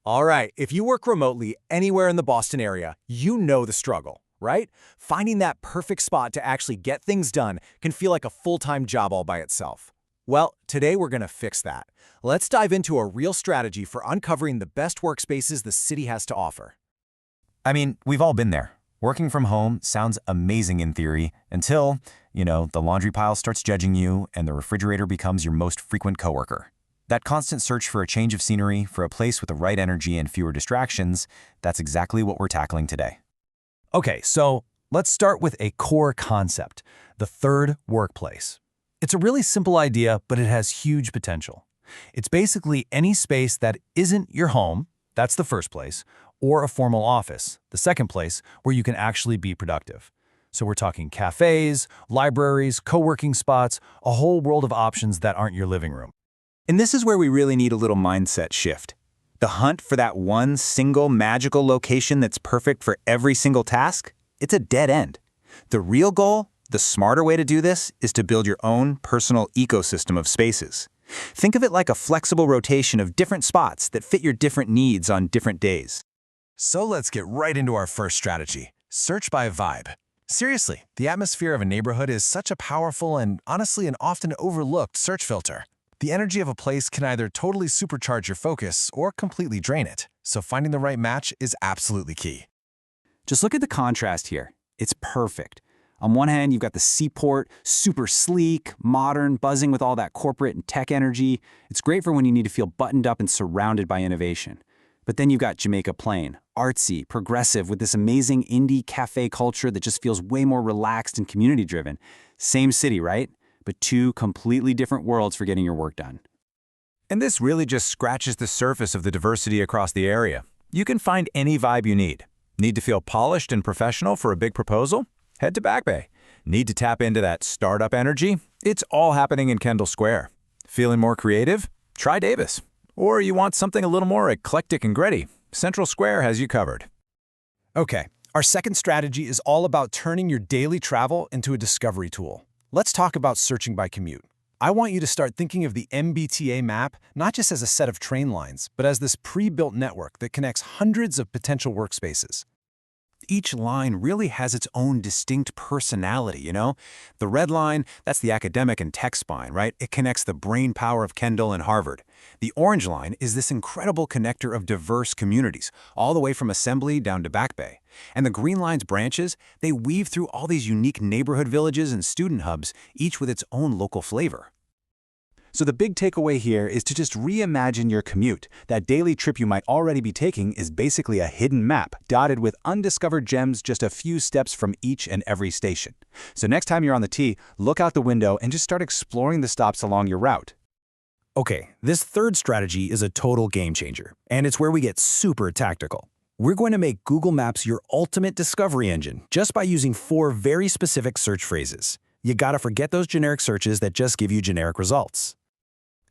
All right, if you work remotely anywhere in the Boston area, you know the struggle, right? Finding that perfect spot to actually get things done can feel like a full-time job all by itself. Well, today we're going to fix that. Let's dive into a real strategy for uncovering the best workspaces the city has to offer. I mean, we've all been there. Working from home sounds amazing in theory until, the laundry pile starts judging you and the refrigerator becomes your most frequent coworker. That constant search for a change of scenery, for a place with the right energy and fewer distractions, that's exactly what we're tackling today. Okay, so let's start with a core concept, the third workplace. It's a really simple idea, but it has huge potential. It's basically any space that isn't your home, that's the first place, or a formal office, the second place where you can actually be productive. So we're talking cafes, libraries, co-working spots, a whole world of options that aren't your living room. And this is where we really need a little mindset shift. The hunt for that one single magical location that's perfect for every single task, it's a dead end. The real goal, the smarter way to do this, is to build your own personal ecosystem of spaces. Think of it like a flexible rotation of different spots that fit your different needs on different days. So let's get right into our first strategy, search by vibe. Seriously, the atmosphere of a neighborhood is such a powerful and honestly an often overlooked search filter. The energy of a place can either totally supercharge your focus or completely drain it, so finding the right match is absolutely key. Just look at the contrast here. It's perfect. On one hand, you've got the seaport, super sleek, modern, buzzing with all that corporate and tech energy. It's great for when you need to feel buttoned up and surrounded by innovation. But then you've got Jamaica Plain, artsy, progressive, with this amazing indie cafe culture that just feels way more relaxed and community-driven. Same city, right? But two completely different worlds for getting your work done. And this really just scratches the surface of the diversity across the area. You can find any vibe you need. Need to feel polished and professional for a big proposal? Head to Back Bay. Need to tap into that startup energy? It's all happening in Kendall Square. Feeling more creative? Try Davis. Or you want something a little more eclectic and gritty? Central Square has you covered. Okay, our second strategy is all about turning your daily travel into a discovery tool. Let's talk about searching by commute. I want you to start thinking of the MBTA map not just as a set of train lines, but as this pre-built network that connects hundreds of potential workspaces. Each line really has its own distinct personality, The red line, that's the academic and tech spine, right? It connects the brain power of Kendall and Harvard. The orange line is this incredible connector of diverse communities, all the way from Assembly down to Back Bay. And the green line's branches, they weave through all these unique neighborhood villages and student hubs, each with its own local flavor. So the big takeaway here is to just reimagine your commute. That daily trip you might already be taking is basically a hidden map, dotted with undiscovered gems just a few steps from each and every station. So next time you're on the T, look out the window and just start exploring the stops along your route. Okay, this third strategy is a total game changer, and it's where we get super tactical. We're going to make Google Maps your ultimate discovery engine just by using 4 very specific search phrases. You gotta forget those generic searches that just give you generic results.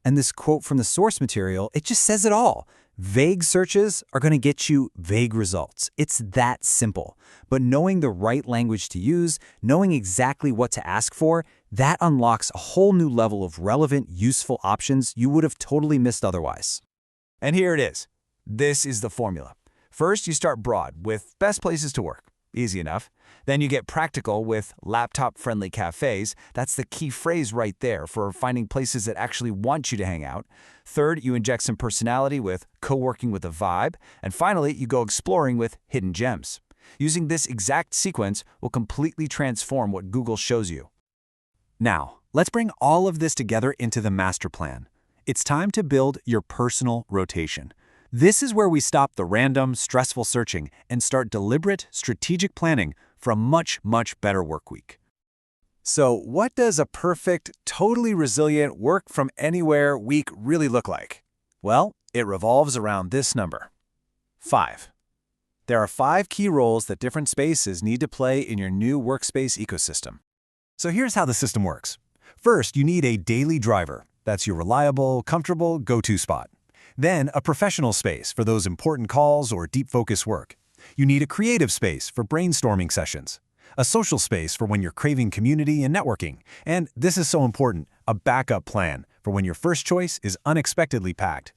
And this quote from the source material, it just says it all. Vague searches are going to get you vague results. It's that simple. But knowing the right language to use, knowing exactly what to ask for, that unlocks a whole new level of relevant, useful options you would have totally missed otherwise. And here it is. This is the formula. First, you start broad with best places to work. Easy enough. Then you get practical with laptop-friendly cafes. That's the key phrase right there for finding places that actually want you to hang out. Third, you inject some personality with co-working with a vibe. And finally, you go exploring with hidden gems. Using this exact sequence will completely transform what Google shows you. Now, let's bring all of this together into the master plan. It's time to build your personal rotation. This is where we stop the random, stressful searching and start deliberate, strategic planning for a much, much better work week. So what does a perfect, totally resilient work-from-anywhere week really look like? Well, it revolves around this number: 5. There are 5 key roles that different spaces need to play in your new workspace ecosystem. So here's how the system works. First, you need a daily driver. That's your reliable, comfortable go-to spot. Then, a professional space for those important calls or deep focus work. You need a creative space for brainstorming sessions. A social space for when you're craving community and networking. And this is so important, a backup plan for when your first choice is unexpectedly packed.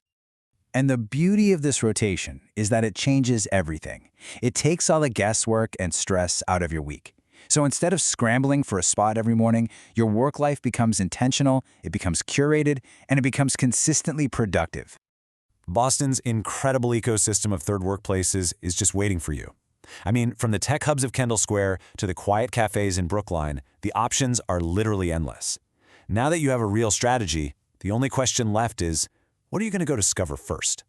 And the beauty of this rotation is that it changes everything. It takes all the guesswork and stress out of your week. So instead of scrambling for a spot every morning, your work life becomes intentional, it becomes curated, and it becomes consistently productive. Boston's incredible ecosystem of third workplaces is just waiting for you. I mean, from the tech hubs of Kendall Square to the quiet cafes in Brookline, the options are literally endless. Now that you have a real strategy, the only question left is, what are you going to go discover first?